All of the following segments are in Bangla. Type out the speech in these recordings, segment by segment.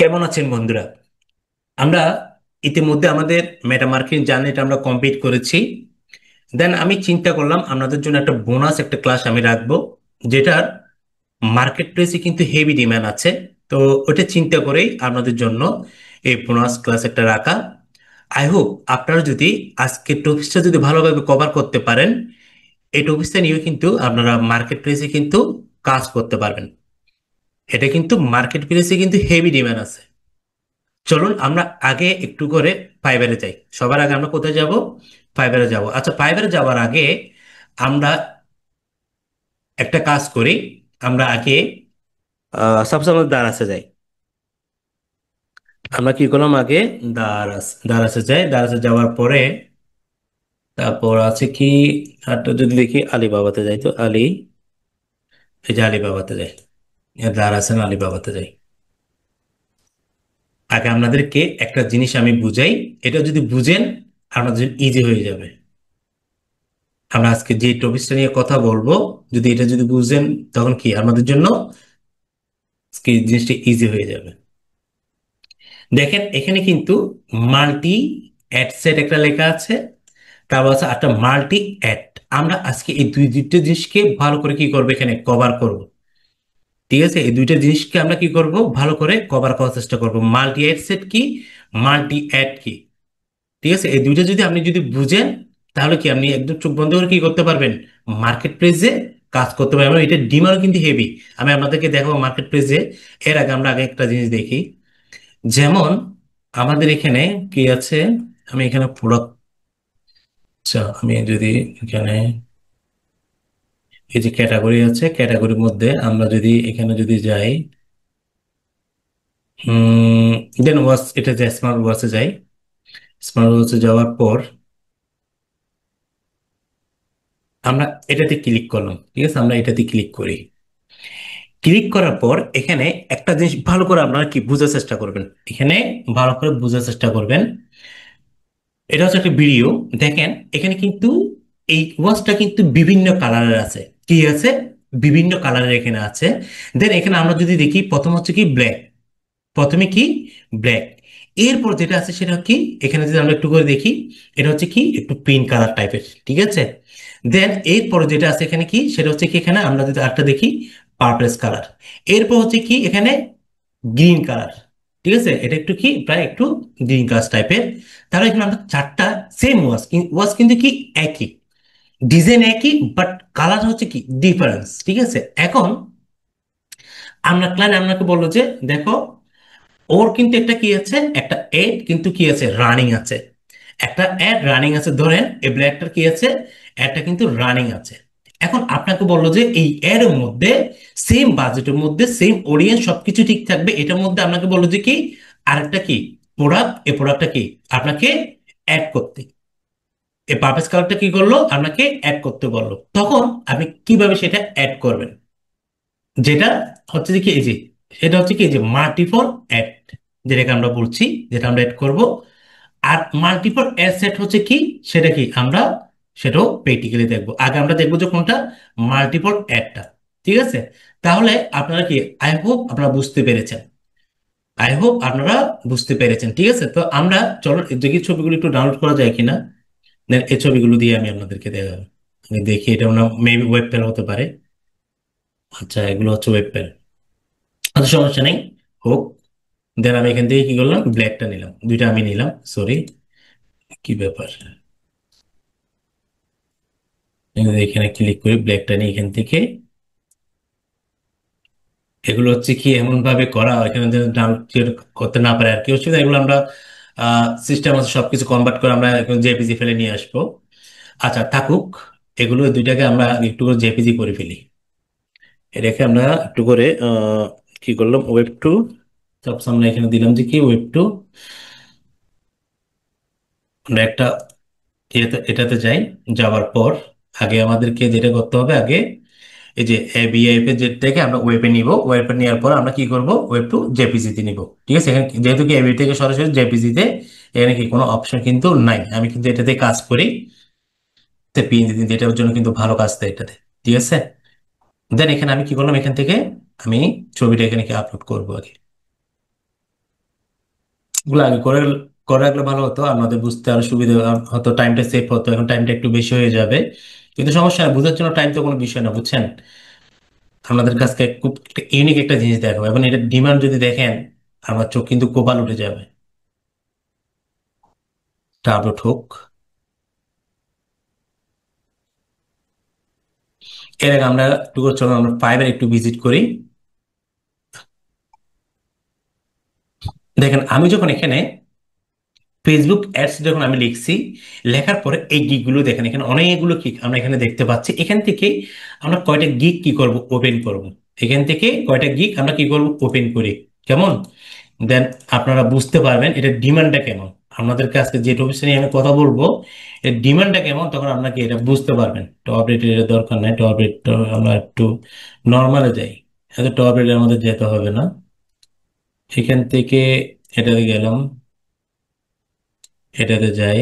কেমন আছেন বন্ধুরা? আমরা ইতিমধ্যে আমাদের মেটা মার্কেটিং জার্নিটা আমরা কমপ্লিট করেছি। দেন আমি চিন্তা করলাম আপনাদের জন্য একটা বোনাস একটা ক্লাস আমি রাখবো, যেটার মার্কেট প্লেসে কিন্তু হেভি ডিমান্ড আছে। তো ওটা চিন্তা করেই আপনাদের জন্য এই বোনাস ক্লাস একটা রাখা। আই হোপ আপনারা যদি আজকের টপিকটা যদি ভালোভাবে কভার করতে পারেন, এই টপিকটা নিয়েও কিন্তু আপনারা মার্কেট প্লেসে কিন্তু কাজ করতে পারবেন। এটা কিন্তু মার্কেট প্লেসে কিন্তু হেভি ডিমান্ড আছে। চলুন আমরা আগে একটু করে ফাইবারে যাই। সবার আগে আমরা কোথায় যাব? ফাইবারে যাব। আচ্ছা, ফাইবারে যাওয়ার আগে আমরা একটা কাজ করি। আমরা আগে সবসময় দারাসে যাই। আমরা কি করলাম আগে? দারাসে যাই। দারাসে যাওয়ার পরে তারপর আছে কি, একটা যদি দেখি আলিবাবাতে যাই, তো এই যে আলিবাবাতে যাই। দারাসে না, আলিবাবাতে যাই। আগে আপনাদেরকে একটা জিনিস আমি বুঝাই। এটা যদি বুঝেন আপনাদের ইজি হয়ে যাবে। আমরা আজকে যে টপিকটা নিয়ে কথা বলবো, যদি এটা যদি বুঝেন, তখন কি আমাদের জন্য আজকে এই জিনিসটা ইজি হয়ে যাবে। দেখেন এখানে কিন্তু মাল্টি অ্যাড সেট একটা লেখা আছে, তারপর আছে একটা মাল্টি অ্যাড। আমরা আজকে এই দুইটা জিনিসকে ভালো করে কি করবো, এখানে কভার করব। ঠিক আছে, এই দুইটা জিনিসকে আমরা কি করব, ভালো করে কভার করার চেষ্টা করব। মাল্টি অ্যাড সেট কি, মাল্টি অ্যাড কি। ঠিক আছে, এই দুইটা যদি আপনি যদি বুঝেন, তাহলে কি আপনি একদম চোখ বন্ধ করে কি করতে পারবেন, মার্কেট প্লেসে কাজ করতে পারবেন। এবং এটা ডিমান্ড কিন্তু হেভি। আমি আপনাদেরকে দেখাবো মার্কেট প্লেসে। এর আগে আমরা আগে একটা জিনিস দেখি। যেমন আমাদের এখানে কি আছে, আমি এখানে প্রোডাক্ট, আচ্ছা আমি যদি এখানে এই যে ক্যাটাগরি আছে, ক্যাটাগরির মধ্যে আমরা যদি এখানে যদি যাই, দেন ওয়াচ, এটা যে স্মার্ট ওয়াচে যাই। স্মার্ট ওয়াচে যাওয়ার পর আমরা এটাতে ক্লিক করলাম। ঠিক আছে, আমরা এটাতে ক্লিক করি। ক্লিক করার পর এখানে একটা জিনিস ভালো করে আপনারা কি বোঝার চেষ্টা করবেন, এখানে ভালো করে বোঝার চেষ্টা করবেন। এটা হচ্ছে একটা ভিডিও। দেখেন এখানে কিন্তু এই ওয়াচটা কিন্তু বিভিন্ন কালারের আছে। কি আছে? বিভিন্ন কালারের এখানে আছে। দেন এখানে আমরা যদি দেখি, প্রথম হচ্ছে কি ব্ল্যাক। প্রথমে কি? ব্ল্যাক। এরপর যেটা আছে সেটা কি, এখানে যদি আমরা একটু করে দেখি, এটা হচ্ছে কি একটু পিঙ্ক কালার টাইপের। ঠিক আছে, দেন এরপর যেটা আছে এখানে কি, সেটা হচ্ছে কি, এখানে আমরা যদি আরেকটা দেখি, পার্পেল কালার। এরপর হচ্ছে কি এখানে গ্রিন কালার। ঠিক আছে, এটা একটু কি প্রায় একটু গ্রিন কালার টাইপের। তাহলে এখানে আমরা চারটা সেম ওয়াচ, ওয়াচ কিন্তু কি একই, ডিজাইন একই, বাট কালার হচ্ছে কি ডিফারেন্স। ঠিক আছে, এখন আমরা ক্লায়েন্ট আপনাকে বললো যে দেখো, ওর কিন্তু একটা কি আছে, একটা এড কিন্তু কি আছে, রানিং আছে। একটা অ্যাড রানিং আছে, ধরেন এই ব্ল্যাকটার কি আছে, অ্যাডটা কিন্তু রানিং আছে। এখন আপনাকে বললো যে এই এর মধ্যে সেম বাজেটের মধ্যে সেম অডিয়েন্স সবকিছু ঠিক থাকবে, এটার মধ্যে আপনাকে বললো যে কি আরেকটা কি প্রোডাক্ট, এই প্রোডাক্টটা কি আপনাকে অ্যাড করতে। এই পারপেস কালারটা কি করলো, আপনাকে অ্যাড করতে বললো। তখন আপনি কিভাবে সেটা অ্যাড করবেন, যেটা হচ্ছে যে কি এই যে, সেটা হচ্ছে কি এই যে মাল্টিপল অ্যাড, যেটাকে আমরা বলছি, যেটা আমরা অ্যাড করব। আর মাল্টিপল অ্যাড সেট হচ্ছে কি, সেটা কি আমরা সেটাও প্র্যাকটিক্যালি দেখবো। আগে আমরা দেখবো যে কোনটা, মাল্টিপল অ্যাডটা। ঠিক আছে, তাহলে আপনারা কি, আই হোপ আপনারা বুঝতে পেরেছেন। আই হোপ আপনারা বুঝতে পেরেছেন। ঠিক আছে, তো আমরা চলো দেখি ছবিগুলো একটু ডাউনলোড করা যায় কিনা। Then এই ছবিগুলো দিয়ে আমি আপনাদেরকে দেখাবো। আমি দেখি, এটা মেবি ওয়েব পেল হতে পারে। আচ্ছা, এগুলো হচ্ছে ওয়েব পেল। আচ্ছা, সমস্যা নেই, হোক। দেন আমি এখান থেকে কি করলাম, ব্ল্যাকটা নিলাম, দুইটা আমি নিলাম, সরি। কি ব্যাপার, এখানে ক্লিক করে ব্ল্যাকটা নিয়ে এখান থেকে, এগুলো হচ্ছে কি এমন ভাবে করা এখানে যেন ডাউনলোড করতে না পারে আর কি, অসুবিধা। এগুলো আমরা সিস্টেম আছে সবকিছু কনভার্ট করে আমরা জেপিজি ফেলে নিয়ে আসবো। আচ্ছা থাকুক, এগুলো দুইটাকে আমরা একটু করে জেপিজি করে ফেলি। এটাকে আমরা একটু করে কি করলাম, ওয়েব টু, সব সামনে এখানে দিলাম যে কি ওয়েব টু। আমরা একটা এটাতে যাই। যাওয়ার পর আগে আমাদেরকে যেটা করতে হবে, আগে এই যে বিআইএফ এর যেটাকে আমরা ওয়েবে নিব। ওয়েবে নেওয়ার পর আমরা কি করব, ওয়েব টু জেপিজিতে নিব। ঠিক আছে, এখানে যেহেতু কি এবি থেকে সরাসরি জেপিজিতে, এখানে কি কোনো অপশন কিন্তু নাই। আমি কিন্তু এটাতে কাজ করি, পিএনজি দিন, এটার জন্য কিন্তু ভালো কাজ দেয় এটাতে। ঠিক আছে, দেন এখানে আমি কি করলাম, এখান থেকে আমি ছবিটা এখানে কি আপলোড করবো আগে। গুলো আগে করে করে রাখলে ভালো হতো, আমাদের বুঝতে আরো সুবিধা হতো, টাইমটা সেভ হতো। এখন টাইমটা একটু বেশি হয়ে যাবে, কিন্তু সমস্যা নেই, বোঝার জন্য টাইম তো কোনো বিষয় না, বুঝছেন। আপনাদের কাছে খুব ইউনিক একটা জিনিস দেখাবো, এবং এটা ডিমান্ড যদি দেখেন, আমার চোখ কিন্তু কপাল উঠে যাবে। তা আপলোড হোক। এর আগে আমরা একটু করে চলো আমরা ফাইবার একটু ভিজিট করি। দেখেন আমি যখন এখানে ফেসবুক অ্যাডস যখন আমি লিখছি, লেখার পরে এই গিগ গুলো দেখেন, এখানে অনেকগুলো গিগ আমরা এখানে দেখতে পাচ্ছি। এখান থেকে আমরা কয়টা গিগ কি করব, ওপেন করব। এখান থেকে কয়টা গিগ আমরা কি করব, ওপেন করি। কেমন? দেন আপনারা বুঝতে পারবেন এটা ডিমান্ডটা কেমন। আপনাদের কাছে যে টপিকস নিয়ে আমি কথা বলবো, এর ডিমান্ডটা কেমন, তখন আপনাকে এটা বুঝতে পারবেন। টপ রেটের দরকার নাই, টপ রেট আমরা একটু নর্মালে যাই, এত টপ রেটের আমাদের যেতে হবে না। এখান থেকে এটাতে গেলাম, এটাতে যাই।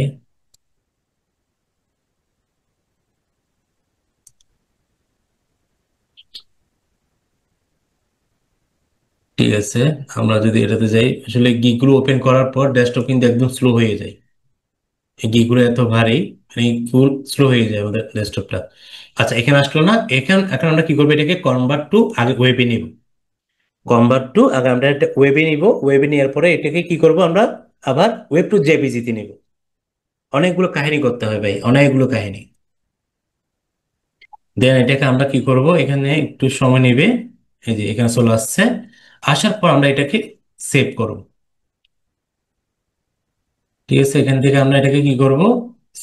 ঠিক আছে, আমরা যদি এটাতে যাই, আসলে গিগুলো ওপেন করার পর ডেস্কটপ কিন্তু একদম স্লো হয়ে যায়। এই গিগুলো এত ভারী, মানে ফুল স্লো হয়ে যায় আমাদের ডেস্কটপটা। আচ্ছা, এখানে আসলো না, এখন আমরা কি করবো, এটাকে কনভার্ট টু আগে ওয়েবে নিব। কনভার্ট টু আগে আমরা একটা ওয়েবে নিব, ওয়েবে নেওয়ার পরে এটাকে কি করব আমরা, আবার ওয়েব টু জেপিজিতে নিব। অনেকগুলো কাহিনী করতে হবে ভাই, অনেকগুলো কাহিনী। দেন এটাকে আমরা কি করব, এখানে একটু সময় নেবে। এই যে এখানে চলে আসছে, আসার পর আমরা এটাকে সেভ করব। ঠিক আছে, এখান থেকে আমরা এটাকে কি করব,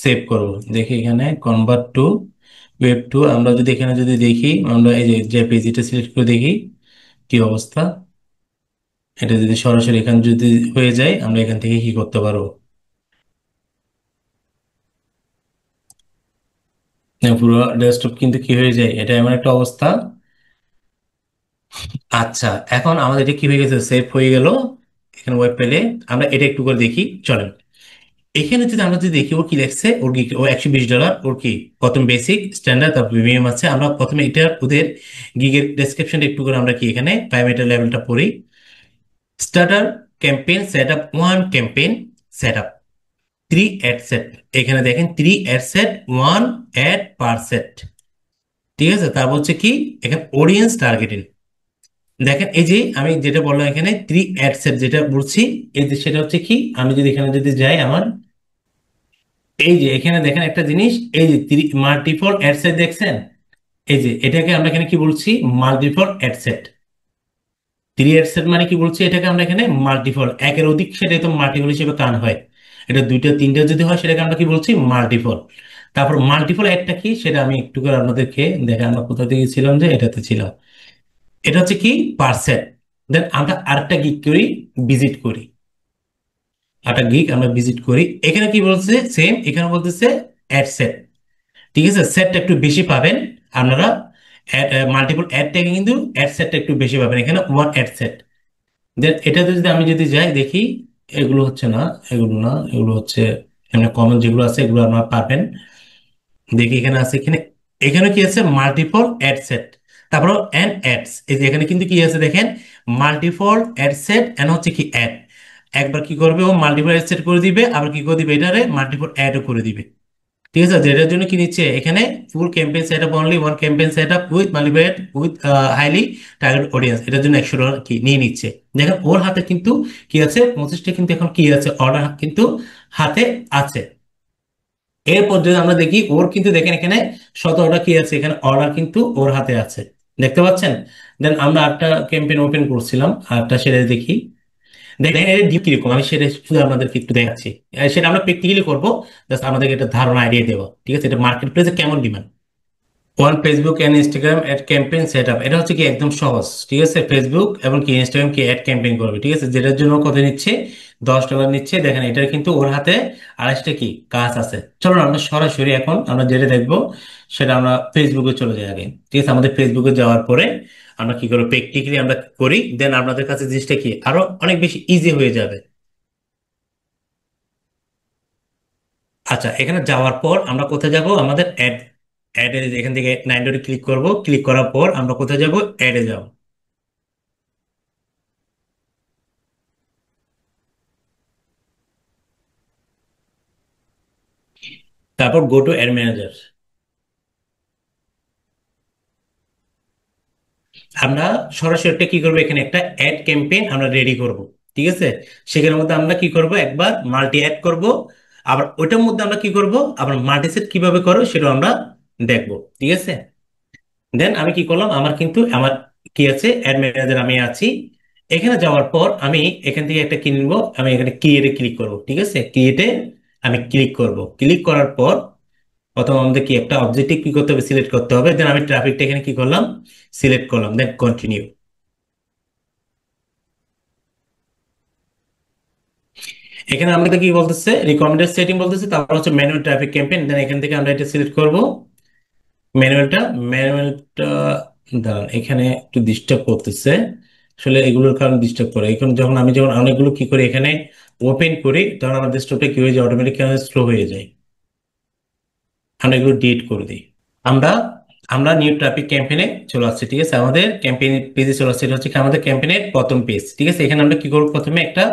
সেভ করব। দেখি এখানে কনভার্ট টু ওয়েব টু, আমরা যদি এখানে যদি দেখি, আমরা এই যে জেপিজিটা সিলেক্ট করে দেখি কি অবস্থা। এটা যদি সরাসরি এখানে যদি হয়ে যায়, আমরা এখান থেকে কি করতে পারবো, পুরো ডেস্কটপ কিন্তু কি হয়ে যায়, এটা এমন একটা অবস্থা। আচ্ছা, এখন আমাদের এটা কি হয়ে গেছে, সেভ হয়ে গেল এখানে ওয়েব পেলে। আমরা এটা একটু করে দেখি, চলেন। এখানে যদি আমরা যদি দেখি ও কি লেখছে, ওর কি ও $120, ওর কি প্রথম বেসিক, স্ট্যান্ডার্ড, তারপর প্রিমিয়াম আছে। আমরা প্রথমে এটা ওদের গিগের ডেসক্রিপশনটা একটু করে আমরা কি এখানে প্যারামিটার লেভেলটা পড়ি। Starter campaign set up, one campaign set up, three ad set. এখানে দেখেন three ad set, one ad per set. ঠিক আছে, তারপর হচ্ছে কি এখানে অডিয়েন্স টার্গেটিং। দেখেন এই যে আমি যেটা বললাম এখানে থ্রি অ্যাড সেট যেটা বলছি, এই যে সেটা হচ্ছে কি, আমি যদি এখানে যদি যাই আমার, এই যে এখানে দেখেন একটা জিনিস, এই যে মাল্টিপল অ্যাড সেট দেখছেন, এই যে এটাকে আমরা এখানে কি বলছি, multiple ad set. Three ad set মানে কি বলছি, এটাকে আমরা এখানে মাল্টিপল, একের অধিক সেটাই তো মাল্টিপল হিসেবে কান হয়। এটা দুইটা তিনটা যদি হয় সেটাকে আমরা কি বলছি, মাল্টিপল। তারপর মাল্টিপল একটা কি সেটা আমি একটু করে আপনাদেরকে দেখে, আমরা কোথা থেকে ছিলাম, যে এটাতে ছিলাম। এটা হচ্ছে কি পার্সেন্ট। দেন আমরা আরেকটা কি করি, ভিজিট করি। আরেকটা গিগ আমরা ভিজিট করি, এখানে কি বলছে সেম, এখানে বলতেছে অ্যাড সেট। ঠিক আছে, সেটটা একটু বেশি পাবেন আপনারা। মাল্টিপল অ্যাড থেকে কিন্তু অ্যাড সেটটা একটু বেশি পাবেন, এখানে ওয়ান অ্যাড সেট। দেন এটাতে যদি আমি যদি যাই দেখি, এগুলো হচ্ছে না, এগুলো না, এগুলো হচ্ছে এমনি কমন যেগুলো আছে এগুলো আপনারা পাবেন। দেখি এখানে আছে, এখানে এখানে কি আছে, মাল্টিপল অ্যাড সেট, তারপর এন্ড অ্যাডস। এই যে এখানে কিন্তু কি আছে দেখেন, মাল্টিপল অ্যাড সেট এন্ড হচ্ছে কি অ্যাড। একবার কি করবে, ও মাল্টিপল অ্যাড সেট করে দিবে, আবার কি করে দিবে, এটারে মাল্টিপল অ্যাডও করে দিবে। ঠিক আছে, যেটার জন্য কি নিচ্ছে এখানে, full campaign set up, only one campaign set up with multiple with highly target audience, এটার জন্য $100 কি নিয়ে নিচ্ছে। দেখেন ওর হাতে কিন্তু কি আছে, 25টা কিন্তু এখন কি আছে, অর্ডার কিন্তু হাতে আছে। এরপর যদি আমরা দেখি, ওর কিন্তু দেখেন এখানে 17টা কি আছে, এখানে অর্ডার কিন্তু ওর হাতে আছে, দেখতে পাচ্ছেন। দেন আমরা আরেকটা ক্যাম্পেইন ওপেন করছিলাম, আরেকটা সেটা দেখি। দেখেন এর ডিপ কিরকম, আমি সেটা শুধু আপনাদেরকে একটু দেখাচ্ছি। সেটা আমরা প্র্যাকটিক্যালি করবো, জাস্ট আমাদেরকে একটা ধারণা আইডিয়া দেবো। ঠিক আছে, এটা মার্কেট প্লেসে কেমন demand. One Facebook and Instagram ad campaign set up, এটা হচ্ছে কি একদম সহজ। ঠিক আছে, ফেসবুক এবং কি ইনস্টাগ্রাম কি অ্যাড ক্যাম্পেইন করবে। ঠিক আছে, যেটার জন্য কত নিচ্ছে, $10 নিচ্ছে। দেখেন এটার কিন্তু ওর হাতে 28টা কি কাজ আছে। চলো আমরা সরাসরি এখন আমরা যেটা দেখবো, সেটা আমরা ফেসবুকে চলে যাই আগে। ঠিক আছে, আমাদের ফেসবুকে যাওয়ার পরে আমরা কি করবো, প্র্যাকটিক্যালি আমরা করি, দেন আপনাদের কাছে জিনিসটা কি আরো অনেক বেশি ইজি হয়ে যাবে। আচ্ছা, এখানে যাওয়ার পর আমরা কোথায় যাব, আমাদের অ্যাড, অ্যাডে এখান থেকে 9 ডটে ক্লিক করব। ক্লিক করার পর আমরা কোথায় যাব, অ্যাডে যাব। তারপর গো টু অ্যাড ম্যানেজার। আমরা সরাসরি একটা কি করবো, এখানে একটা অ্যাড ক্যাম্পেইন আমরা রেডি করব। ঠিক আছে, সেখানের মধ্যে আমরা কি করব, একবার মাল্টি অ্যাড করব, আবার ওইটার মধ্যে আমরা কি করব, আবার মাল্টি সেট কিভাবে করো সেটা আমরা দেখবো। ঠিক আছে, দেন আমি কি করলাম, আমার কিন্তু আমার কি আছে, অ্যাড ম্যানেজার আমি আছি। এখানে যাওয়ার পর আমি এখান থেকে একটা কিনবো, আমি এখানে ক্রিয়েটে ক্লিক করব। ঠিক আছে, ক্রিয়েটে আমি ক্লিক করব। ক্লিক করার পর প্রথম আমাদের কি একটা অবজেক্টিভ কি করতে হবে, সিলেক্ট করতে হবে। দেন আমি ট্রাফিকটা এখানে কি করলাম, সিলেক্ট করলাম, দেন কন্টিনিউ। এখানে আমাদের কি বলতেছে, রিকমেন্ডেড সেটিং বলতেছে, তারপর হচ্ছে ম্যানুয়াল ট্রাফিক ক্যাম্পেইন। দেন এখান থেকে আমরা এটা সিলেক্ট করব, ম্যানুয়ালটা। ম্যানুয়ালটা দাঁড়ান, এখানে একটু ডিস্টার্ব করতেছে আসলে, এগুলোর কারণে ডিস্টার্ব করে। এখন যখন আমি অনেকগুলো কি করি এখানে ওপেন করি, তখন আমার ডেস্কটপে কি হয়ে যায়, অটোমেটিক স্লো হয়ে যায়। আমরা এগুলো ডিলিট করে দিই। আমরা আমরা নিউ ট্রাফিক ক্যাম্পেইনে চলে আসছে। ঠিক আছে, আমাদের ক্যাম্পেইন পেজে চলে আসছে। এটা হচ্ছে কি আমাদের ক্যাম্পেইনের প্রথম পেজ। ঠিক আছে, এখানে আমরা কি করবো, প্রথমে একটা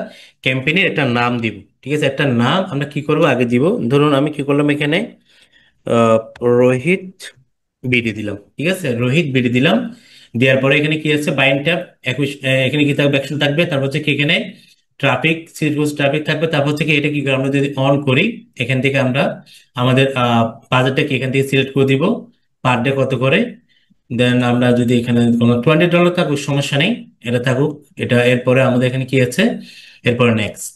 ক্যাম্পেইনের একটা নাম দিব। ঠিক আছে, একটা নাম আমরা কি করব আগে দিব। ধরুন আমি কি করলাম, এখানে আহ, রোহিত বিডি দিলাম। ঠিক আছে, রোহিত বিডি দিলাম। দেওয়ার পরে এখানে কি আছে, বাইন ট্যাব 21, এখানে কি থাকবে, অ্যাকশন থাকবে। তারপর হচ্ছে কি এখানে ট্রাফিক, সিরিয়াস ট্রাফিক থাকবে। তারপর হচ্ছে কি এটা কি আমরা যদি অন করি, এখান থেকে আমরা আমাদের বাজেটটা কি এখান থেকে সিলেক্ট করে দিব, পার ডে কত করে। দেন আমরা যদি এখানে কোনো $20 থাকুক, সমস্যা নেই, এটা থাকুক। এটা এরপরে আমাদের এখানে কি আছে, এরপরে নেক্সট,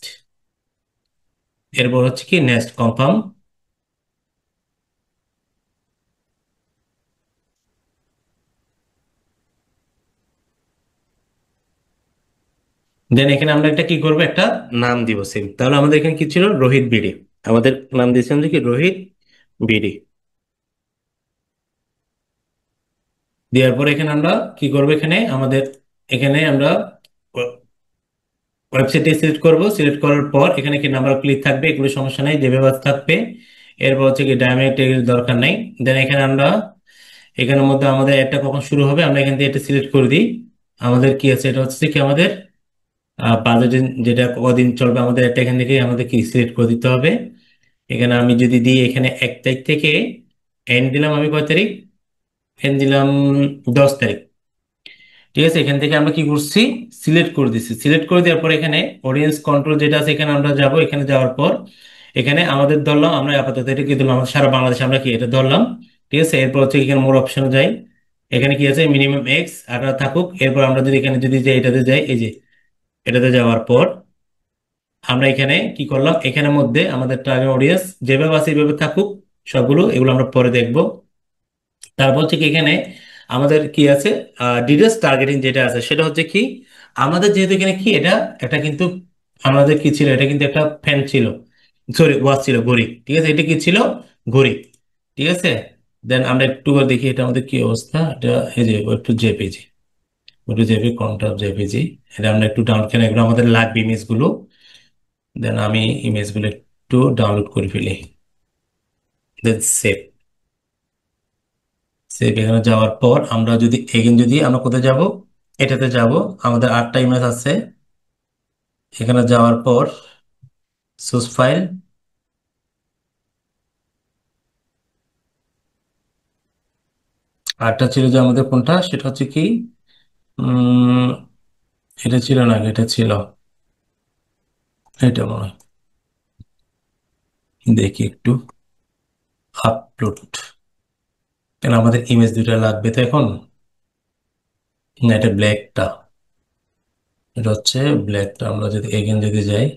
এরপর হচ্ছে কি নেক্সট কনফার্ম। দেন এখানে আমরা একটা কি করবো, একটা নাম দিব সেম। তাহলে আমাদের এখানে কি ছিল, রোহিত বিডি। আমাদের নাম দিয়েছিলাম যে কি, রোহিত বিডি। দেওয়ার পর এখানে আমরা কি করবো, এখানে আমাদের এখানে আমরা ওয়েবসাইটে সিলেক্ট করব। সিলেক্ট করার পর এখানে কি নাম্বার ক্লিক থাকবে, এগুলো সমস্যা নেই, যেভাবে থাকবে। এরপর হচ্ছে কি ডায়মন্ড এর দরকার নেই। দেন এখানে আমরা এখানের মধ্যে আমাদের একটা কখন শুরু হবে, আমরা এখান থেকে এটা সিলেক্ট করে দিই। আমাদের কি আছে, এটা হচ্ছে কি আমাদের বাজেট, যেটা কদিন চলবে, আমাদের একটা এখান থেকে আমাদের কি সিলেক্ট করে দিতে হবে। এখানে আমি যদি দিই, এখানে 1 তারিখ থেকে এন্ড দিলাম, আমি কয় তারিখ এন্ড দিলাম, 10 তারিখ। ঠিক আছে, এখান থেকে আমরা কি করছি, সিলেক্ট করে দিচ্ছি। সিলেক্ট করে দেওয়ার পর এখানে অডিয়েন্স কন্ট্রোল যেটা আছে, এখানে আমরা যাব। এখানে যাওয়ার পর এখানে আমাদের ধরলাম, আমরা আপাতত এটা কি ধরলাম, আমাদের সারা বাংলাদেশে আমরা কি এটা ধরলাম। ঠিক আছে, এরপর হচ্ছে এখানে মোর অপশনে যাই। এখানে কি আছে, মিনিমাম এক্স আর থাকুক। এরপর আমরা যদি এখানে যদি যাই, এটাতে যাই, এই যে এটাতে যাওয়ার পর আমরা এখানে কি করলাম, এখানের মধ্যে আমাদের টার্গেট অডিয়েন্স যেভাবে আছে এইভাবে থাকুক সবগুলো, এগুলো আমরা পরে দেখবো। তারপর হচ্ছে কি এখানে আমাদের কি আছে, ডিটেলস টার্গেটিং যেটা আছে সেটা হচ্ছে কি, আমাদের যেহেতু এখানে কি এটা একটা কিন্তু আমাদের কি ছিল, এটা কিন্তু একটা ফ্যান ছিল, সরি ওয়াচ ছিল, ঘড়ি। ঠিক আছে, এটা কি ছিল, ঘড়ি। ঠিক আছে, দেন আমরা একটু করে দেখি এটা আমাদের কি অবস্থা। এটা এই যে একটু জেপিজি, একটু জেপি কন্ট্রাপ জেপিজি, এটা আমরা একটু ডাউনলোড করে, এগুলো আমাদের লাগবে ইমেজ গুলো। দেন আমি ইমেজ গুলো একটু ডাউনলোড করে ফেলি। দেন সেভ। সেভ এখানে যাওয়ার পর আমরা যদি এগেন যদি আমরা কোথায় যাব, এটাতে যাব। আমাদের 8টা ইমেজ আছে। এখানে যাওয়ার পর সোর্স ফাইল, 8টা ছিল যে আমাদের কোনটা, সেটা হচ্ছে কি উম এটা ছিল না, এটা ছিল, এটা মনে হয়, দেখি একটু আপলোড। কেন আমাদের ইমেজ দুইটা লাগবে তো এখন, না এটা ব্ল্যাকটা, এটা হচ্ছে ব্ল্যাকটা। আমরা যদি এগেন যদি যাই,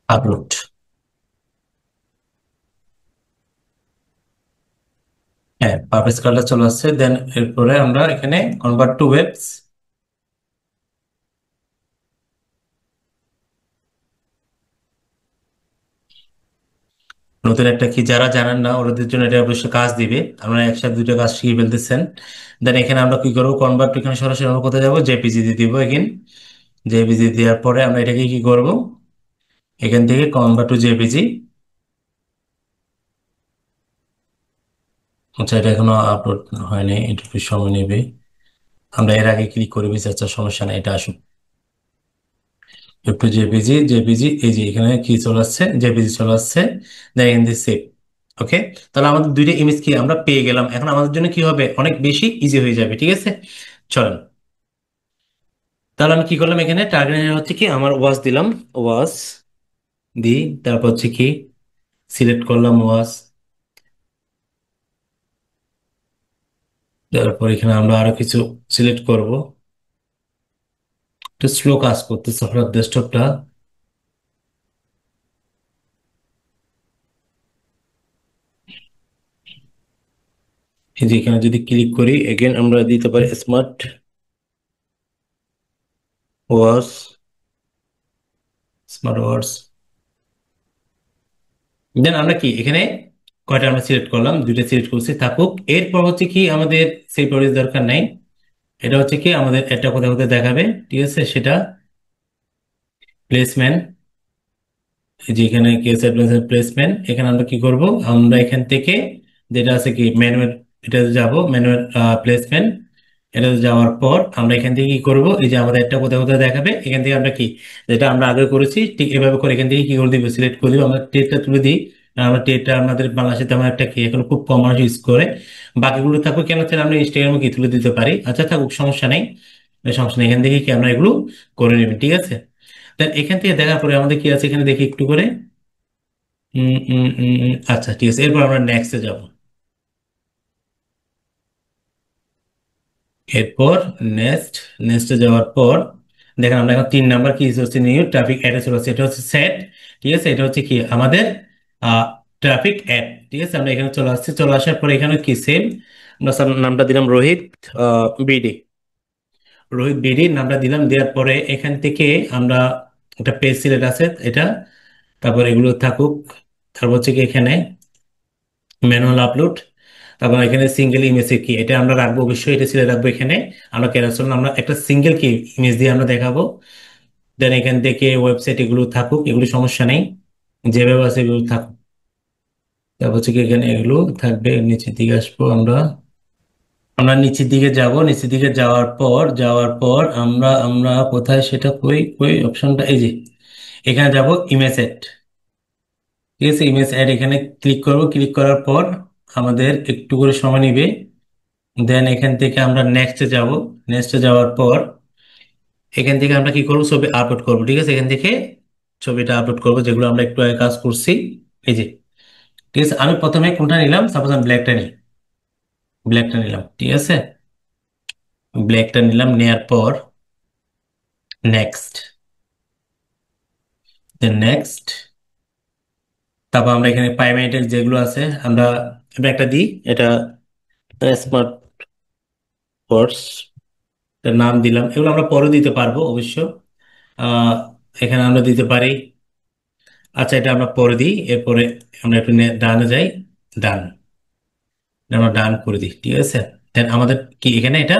আপলোড, হ্যাঁ পারফেক্ট কালার চলে আসছে। দেন এরপরে আমরা এখানে কনভার্ট টু ওয়েবস, নতুন একটা কি, যারা জানেন না ওদের জন্য এটা অবশ্যই কাজ দিবে। আপনারা একসাথে দুটো কাজ শিখে ফেলতেছেন। দেন এখানে আমরা কি করবো, কনভার্ট, এখানে সরাসরি আমরা কোথায় যাবো, জেপিজি দিয়ে দিব এগেন। জেপিজি দেওয়ার পরে আমরা এটাকে কি করব, এখান থেকে কনভার্ট টু জেপিজি। আচ্ছা, এটা এখনো আপলোড হয়নি, এটা একটু সময় নেবে। আমরা এর আগে ক্লিক করে বেশি, আচ্ছা সমস্যা নেই, এটা আসুন একটু জেপিজি। জেপিজি এই যে এখানে কি চলে আসছে, জেপিজি চলে আসছে, দেখেন দি সেভ। ওকে, তাহলে আমাদের দুইটা ইমেজ কি আমরা পেয়ে গেলাম। এখন আমাদের জন্য কি হবে, অনেক বেশি ইজি হয়ে যাবে। ঠিক আছে, চলেন। তাহলে আমি কি করলাম, এখানে টার্গেট হচ্ছে কি আমার ওয়াচ দিলাম, ওয়াচ দিই, তারপর হচ্ছে কি সিলেক্ট করলাম ওয়াচ। তারপর এখানে আমরা আরো কিছু সিলেক্ট করব। একটু স্লো কাজ করতেছে হঠাৎ ডেস্কটপটা। এই যে এখানে যদি ক্লিক করি, এগেন আমরা দিতে পারি স্মার্ট ওয়াচ, স্মার্ট ওয়াচ। দেন আমরা কি এখানে কয়টা আমরা সিলেক্ট করলাম, দুইটা সিলেক্ট করছি, থাকুক। এরপর হচ্ছে কি আমাদের সেই প্রোডাক্ট দরকার নাই। এটা হচ্ছে কি আমাদের এটা কোথায় কোথায় দেখাবে, ঠিক আছে, সেটা প্লেসমেন্ট। এই যে এখানে কেস প্লেসমেন্ট, এখানে আমরা কি করব, আমরা এখান থেকে যেটা আছে কি ম্যানুয়াল, এটা যাব ম্যানুয়াল প্লেসমেন্ট। এটা যাওয়ার পর আমরা এখান থেকে কি করব, এই যে আমাদের একটা কোথায় কোথায় দেখাবে, এখান থেকে আমরা কি যেটা আমরা আগে করেছি ঠিক এভাবে করে এখান থেকে কি করে দিব, সিলেক্ট করে দিব, আমরা টেটটা তুলে দিই। আমরা টেটটা আমাদের বাংলাদেশে তেমন একটা কি এখন খুব কম মানুষ ইউজ করে। বাকিগুলো থাকুক, কেন চাইলে আমরা ইনস্টাগ্রামে কি তুলে দিতে পারি, আচ্ছা থাকুক, সমস্যা নেই। এই সমস্যা নেই, এখান থেকে কি আমরা এগুলো করে নেবেন, ঠিক আছে। দেন এখান থেকে দেখার পরে আমাদের কি আছে এখানে দেখি একটু করে। আচ্ছা ঠিক আছে, এরপর আমরা নেক্সটে যাব। এরপর নেক্সট, নেক্সটে যাওয়ার পর দেখেন আমরা এখন 3 নাম্বার কি হচ্ছে, নিউ ট্রাফিক অ্যাড চলে আসছে, এটা হচ্ছে সেট। ঠিক আছে, এটা হচ্ছে কি আমাদের ট্রাফিক অ্যাড। ঠিক আছে, আমরা এখানে চলে আসছি, চলে আসার পর এখানে কি সেম আমরা নামটা দিলাম রোহিত বিডি। রোহিত বিডি নামটা দিলাম, দেওয়ার পরে এখান থেকে আমরা একটা পেজ সিলেক্ট আছে এটা, তারপর এগুলো থাকুক। তারপর হচ্ছে কি এখানে ম্যানুয়াল আপলোড, তারপর এখানে সিঙ্গেল ইমেজ কি এটা আমরা রাখবো, অবশ্যই এটা ছেড়ে রাখবো। এখানে আমরা ক্যারাসল আমরা একটা সিঙ্গেল কি ইমেজ দিয়ে আমরা দেখাবো। দেন এখান থেকে ওয়েবসাইট এগুলো থাকুক, এগুলো সমস্যা নেই, যেভাবে আছে এগুলো থাকুক। তারপর হচ্ছে কি এখানে এগুলো থাকবে, নিচের দিকে আসবো আমরা। আমরা নিচের দিকে যাব, নিচের দিকে যাওয়ার পর আমরা আমরা কোথায় সেটা, কই কই অপশনটা, এই যে এখানে যাব ইমেজ এড। ঠিক আছে, ইমেজ অ্যাড এখানে ক্লিক করব, ক্লিক করার পর আমাদের একটু করে সময় নিবে। দেন এখান থেকে আমরা নেক্সটে যাব, নেক্সটে যাওয়ার পর এখান থেকে আমরা কি করব, ছবি আপলোড করব। ঠিক আছে, এখান থেকে ছবিটা আপলোড করব, যেগুলো আমরা একটু আগে কাজ করছি। এই যে ঠিক আছে, আমি প্রথমে কোনটা নিলাম, সাপোজ আমি ব্ল্যাকটা নিই, ব্ল্যাকটা নিলাম। ঠিক আছে, ব্ল্যাকটা নিলাম, নেয়ার পর নেক্সট, দেন নেক্সট। তারপর আমরা এখানে পেমেন্টের যেগুলো আছে আমরা একটা দিই, এটা স্মার্ট ওয়ার্ডস নাম দিলাম, এগুলো আমরা পরে দিতে পারবো অবশ্য। আহ এখানে আমরা দিতে পারি, আচ্ছা এটা আমরা পরে দিই। এরপরে আমরা একটু ডানে যাই, ডান, আমরা ডান করে দিই। ঠিক আছে, দেন আমাদের কি এখানে এটা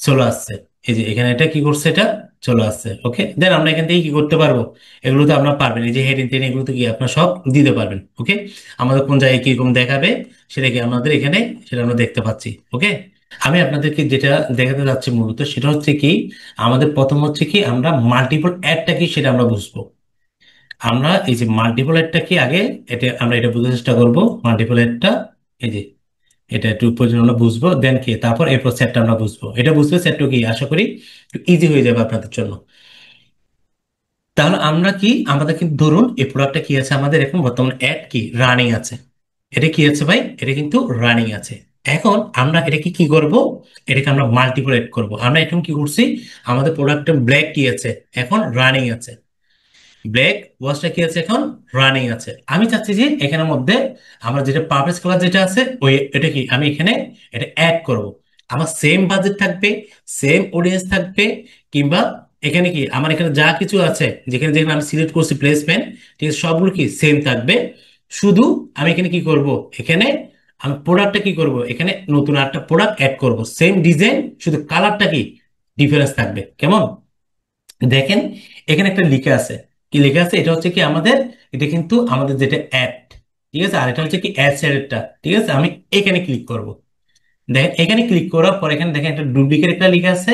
চলে আসছে। এই যে এখানে এটা কি করছে, এটা চলে আসছে। ওকে, দেন আমরা এখান থেকে কি করতে পারবো, এগুলো তো আপনারা পারবেন, এই যে হেডিং টেন এগুলো তো কি আপনারা সব দিতে পারবেন। ওকে, আমাদের কোন জায়গায় কিরকম দেখাবে সেটা কি আমাদের এখানে সেটা আমরা দেখতে পাচ্ছি। ওকে, আমি আপনাদেরকে যেটা দেখাতে যাচ্ছি মূলত সেটা হচ্ছে কি, আমাদের প্রথম হচ্ছে কি আমরা মাল্টিপল অ্যাডটা কি সেটা আমরা বুঝবো। আমরা এই যে মাল্টিপল এডটা কি আগে, এটা আমরা এটা বোঝার চেষ্টা করব। মাল্টিপল এডটা এই যে এটা একটু পর্যন্ত আমরা বুঝবো, দেন কি তারপর এরপর সেটটা আমরা বুঝবো। এটা বুঝলে সেটটা কি আশা করি একটু ইজি হয়ে যাবে আপনাদের জন্য। তাহলে আমরা কি আমাদের কিন্তু ধরুন এই প্রোডাক্টটা কি আছে, আমাদের এখন বর্তমানে অ্যাড কি রানিং আছে। এটা কি আছে ভাই, এটা কিন্তু রানিং আছে। এখন আমরা এটা কি কি করব, এটাকে আমরা মাল্টিপল এড করব। আমরা এখন কি করছি, আমাদের প্রোডাক্টটা ব্ল্যাক কি আছে এখন রানিং আছে, ব্ল্যাক ওয়াচটা কি আছে এখন রানিং আছে। আমি চাচ্ছি যে এখানের মধ্যে আমার যেটা পারপেস কালার যেটা আছে ওই এটা কি আমি এখানে এটা অ্যাড করব। আমার সেম বাজেট থাকবে, সেম অডিয়েন্স থাকবে, কিংবা এখানে কি আমার এখানে যা কিছু আছে, যেখানে যেখানে আমি সিলেক্ট করছি প্লেসমেন্ট, ঠিক আছে, সবগুলো কি সেম থাকবে। শুধু আমি এখানে কি করব, এখানে আমি প্রোডাক্টটা কি করব, এখানে নতুন একটা প্রোডাক্ট অ্যাড করব, সেম ডিজাইন, শুধু কালারটা কি ডিফারেন্স থাকবে। কেমন? দেখেন এখানে একটা লেখা আছে, কি লেখা আছে, এটা হচ্ছে কি আমাদের, এটা কিন্তু আমাদের যেটা অ্যাড, ঠিক আছে, আর এটা হচ্ছে কি অ্যাড সেটেরটা, ঠিক আছে। আমি এখানে ক্লিক করব, দেখেন এখানে ক্লিক করার পর এখানে দেখেন একটা ডুপ্লিকেট একটা লেখা আছে,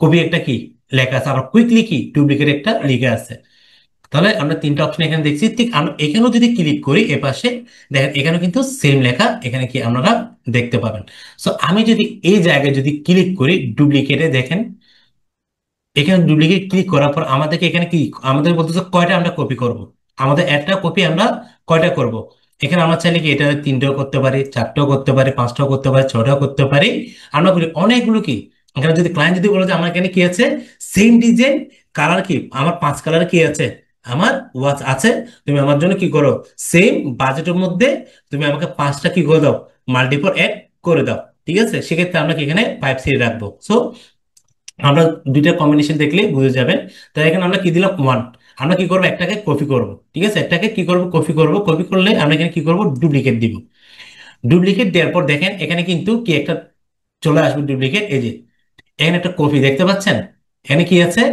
কপি একটা কি লেখা আছে, আবার কুইকলি কি ডুপ্লিকেট একটা লেখা আছে। তাহলে আমরা তিনটা অপশন এখানে দেখছি, ঠিক আমরা এখানেও যদি ক্লিক করি এ পাশে, দেখেন এখানেও কিন্তু সেম লেখা এখানে কি আপনারা দেখতে পাবেন। সো আমি যদি এই জায়গায় যদি ক্লিক করি ডুপ্লিকেটে, দেখেন এখানে ডুপ্লিকেট ক্লিক করার পর আমাদেরকে এখানে কি, আমাদের বলতেছে কয়টা আমরা কপি করব, আমাদের একটা কপি আমরা কয়টা করব। এখানে আমরা চাইলে কি এটা তিনটাও করতে পারি, চারটাও করতে পারি, পাঁচটাও করতে পারি, ছটাও করতে পারি। আমরা বলি অনেকগুলো কি, এখানে যদি ক্লায়েন্ট যদি বলে যে আমার এখানে কি আছে, সেম ডিজাইন, কালার কি আমার পাঁচ কালার কি আছে, আমার ওয়াচ আছে, তুমি আমার জন্য কি করো, সেম বাজেটের মধ্যে তুমি আমাকে পাঁচটা কি করে দাও, মাল্টিপল অ্যাড করে দাও। ঠিক আছে, সেক্ষেত্রে আমরা কি এখানে 5 সিরিজ রাখবো। সো আমরা দুইটা কম্বিনেশন দেখলেই বুঝে যাবেন। তাই এখানে আমরা কি দিলাম, ওয়ান। আমরা কি করবো, একটাকে কপি করব, ঠিক আছে, একটাকে কি করব, কপি করব, কপি করলে আমরা এখানে কি করব, ডুপ্লিকেট দিব। ডুপ্লিকেট দেওয়ার পর দেখেন এখানে কিন্তু কি একটা চলে আসবে ডুপ্লিকেট, এই যে এখানে একটা কপি দেখতে পাচ্ছেন, এখানে কি আছে,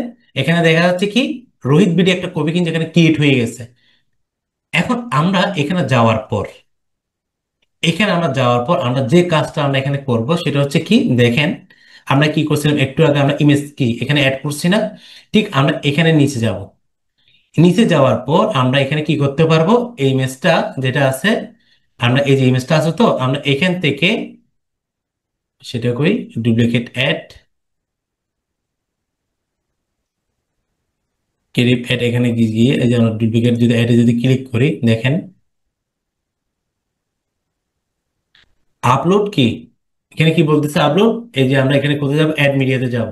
এখানে দেখা যাচ্ছে কি রোহিত বিডি একটা কপি কিন্তু এখানে ক্রিয়েট হয়ে গেছে। এখন আমরা এখানে যাওয়ার পর, এখানে আমরা যাওয়ার পর আমরা যে কাজটা আমরা এখানে করব সেটা হচ্ছে কি, দেখেন আমরা কি করছিলাম একটু আগে, আমরা ইমেজ কি এখানে অ্যাড করছি না, ঠিক আমরা এখানে নিচে যাব। নিচে যাওয়ার পর আমরা এখানে কি করতে পারবো, এই ইমেজটা যেটা আছে, আমরা এই যে ইমেজটা আছে তো আমরা এখান থেকে সেটা করি ডুপ্লিকেট অ্যাড, ক্লিপ অ্যাড, এখানে গিয়ে এই যে আমরা ডুপ্লিকেট যদি অ্যাডে যদি ক্লিক করি, দেখেন আপলোড কি, এখানে কি বলতেছে আপলোড, এই যে আমরা এখানে কোথায় যাবো, অ্যাড মিডিয়াতে যাব,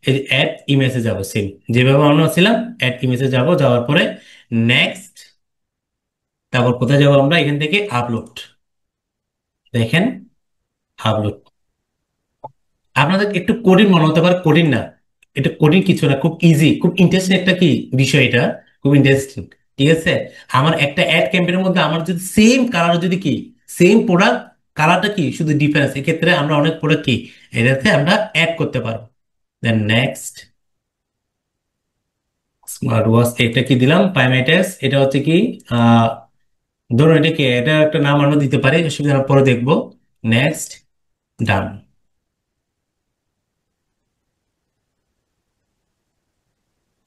এই যে অ্যাড ইমেজে যাব, সেম যেভাবে আমরা ছিলাম অ্যাড ইমেজে যাব, যাওয়ার পরে নেক্সট, তারপর কোথায় যাব আমরা, এখান থেকে আপলোড, দেখেন আপলোড। আপনাদের একটু কঠিন মনে হতে পারে, কঠিন না, এটা কঠিন কিছু না, খুব ইজি, খুব ইন্টারেস্টিং একটা কি বিষয়, এটা খুব ইন্টারেস্টিং। ঠিক আছে, আমার একটা অ্যাড ক্যাম্পেইনের মধ্যে আমার যদি সেম কালার যদি কি, সেম প্রোডাক্ট, কালারটা কি শুধু ডিফারেন্স, এক্ষেত্রে আমরা অনেক প্রোডাক্ট কি এটাতে আমরা অ্যাড করতে পারবো। দেন নেক্সট, স্মার্ট ওয়াচ, এটা কি দিলাম পাইমেটেক্স, এটা হচ্ছে কি আহ ধরুন এটা কি, এটা একটা নাম আমরা দিতে পারি, অসুবিধা নেই, পরে দেখবো। নেক্সট, ডান।